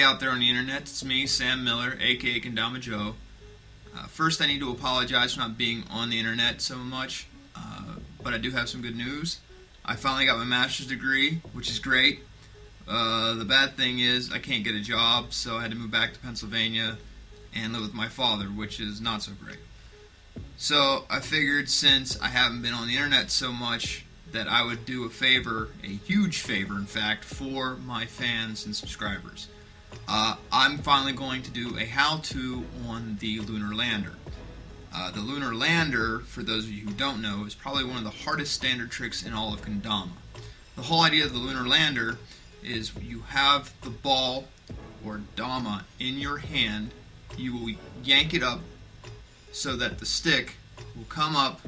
everybody out there on the internet. It's me, Sam Miller, aka Kendama Joe. First, I need to apologize for not being on the internet so much, but I do have some good news. I finally got my master's degree, which is great. The bad thing is I can't get a job, so I had to move back to Pennsylvania and live with my father, which is not so great. So I figured since I haven't been on the internet so much that I would do a favor, a huge favor in fact, for my fans and subscribers. I'm finally going to do a how-to on the Lunar Lander. The Lunar Lander, for those of you who don't know, is probably one of the hardest standard tricks in all of Kendama. The whole idea of the Lunar Lander is you have the ball, or dama, in your hand. You will yank it up so that the stick will come up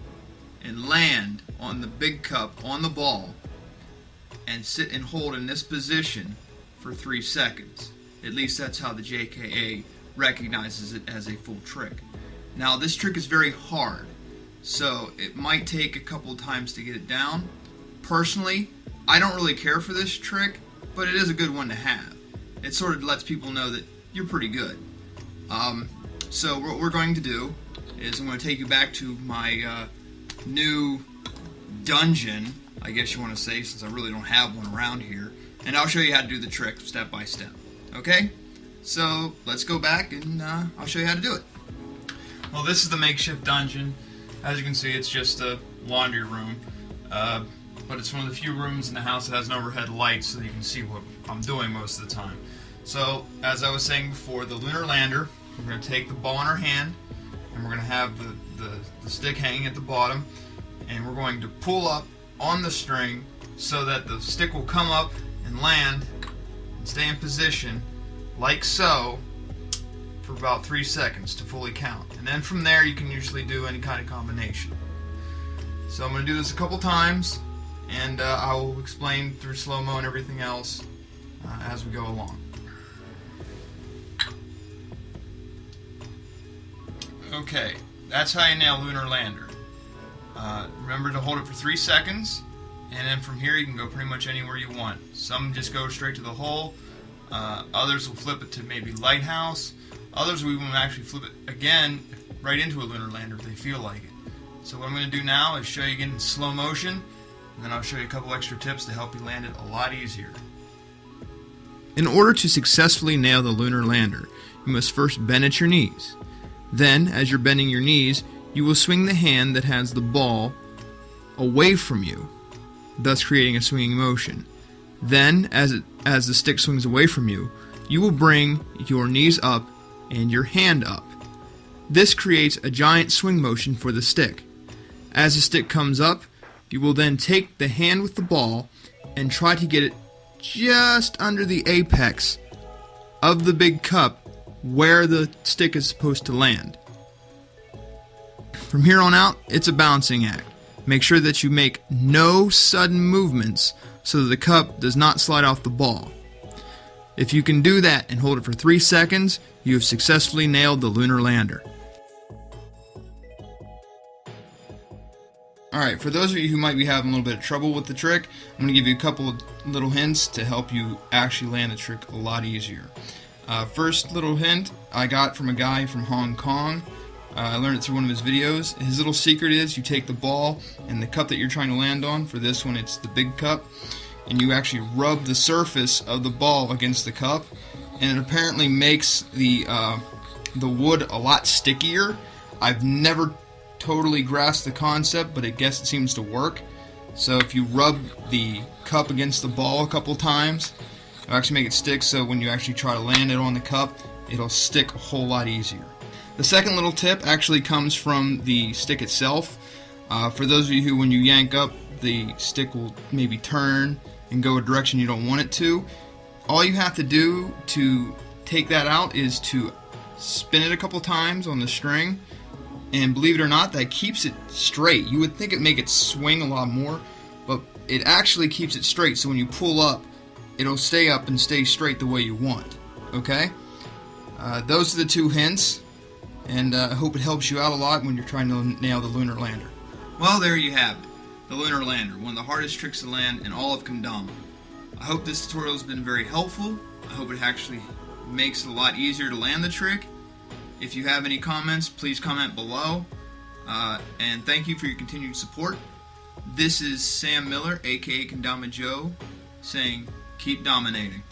and land on the big cup, on the ball, and sit and hold in this position for 3 seconds. At least that's how the JKA recognizes it as a full trick. Now this trick is very hard, so it might take a couple of times to get it down. Personally, I don't really care for this trick, but it is a good one to have. It sort of lets people know that you're pretty good. So what we're going to do is I'm going to take you back to my new dungeon, I guess you want to say, since I really don't have one around here, and I'll show you how to do the trick step by step. Okay? So let's go back and I'll show you how to do it. Well, this is the makeshift dungeon. As you can see, it's just a laundry room, but it's one of the few rooms in the house that has an overhead light so that you can see what I'm doing most of the time. So, as I was saying before, the Lunar Lander, we're going to take the ball in our hand, and we're going to have the stick hanging at the bottom, and we're going to pull up on the string so that the stick will come up and land and stay in position like so for about 3 seconds to fully count. And then from there you can usually do any kind of combination. So I'm going to do this a couple times, and I will explain through slow-mo and everything else as we go along. Okay, that's how you nail Lunar Lander. Remember to hold it for 3 seconds, and then from here you can go pretty much anywhere you want. Some just go straight to the hole, others will flip it to maybe lighthouse, others we will actually flip it again right into a Lunar Lander if they feel like it. So what I'm going to do now is show you again in slow motion, and then I'll show you a couple extra tips to help you land it a lot easier. In order to successfully nail the Lunar Lander, you must first bend at your knees. Then, as you're bending your knees, you will swing the hand that has the ball away from you, thus creating a swinging motion. Then, as the stick swings away from you, you will bring your knees up and your hand up. This creates a giant swing motion for the stick. As the stick comes up, you will then take the hand with the ball and try to get it just under the apex of the big cup where the stick is supposed to land. From here on out, it's a balancing act. Make sure that you make no sudden movements so that the cup does not slide off the ball. If you can do that and hold it for 3 seconds, you have successfully nailed the Lunar Lander. Alright, for those of you who might be having a little bit of trouble with the trick, I'm going to give you a couple of little hints to help you actually land the trick a lot easier. First little hint I got from a guy from Hong Kong. I learned it through one of his videos. His little secret is you take the ball and the cup that you're trying to land on. For this one, it's the big cup, and you actually rub the surface of the ball against the cup, and it apparently makes the wood a lot stickier. I've never totally grasped the concept, but I guess it seems to work. So if you rub the cup against the ball a couple times, it'll actually make it stick, so when you actually try to land it on the cup, it'll stick a whole lot easier. The second little tip actually comes from the stick itself. For those of you who, when you yank up, the stick will maybe turn and go a direction you don't want it to, all you have to do to take that out is to spin it a couple times on the string, and believe it or not, that keeps it straight. You would think it'd make it swing a lot more, but it actually keeps it straight, so when you pull up, it'll stay up and stay straight the way you want. Okay? Those are the 2 hints, and I hope it helps you out a lot when you're trying to nail the Lunar Lander. Well, there you have it. The Lunar Lander, one of the hardest tricks to land in all of Kendama. I hope this tutorial has been very helpful. I hope it actually makes it a lot easier to land the trick. If you have any comments, please comment below. And thank you for your continued support. This is Sam Miller, aka Kendama Joe, saying keep dominating.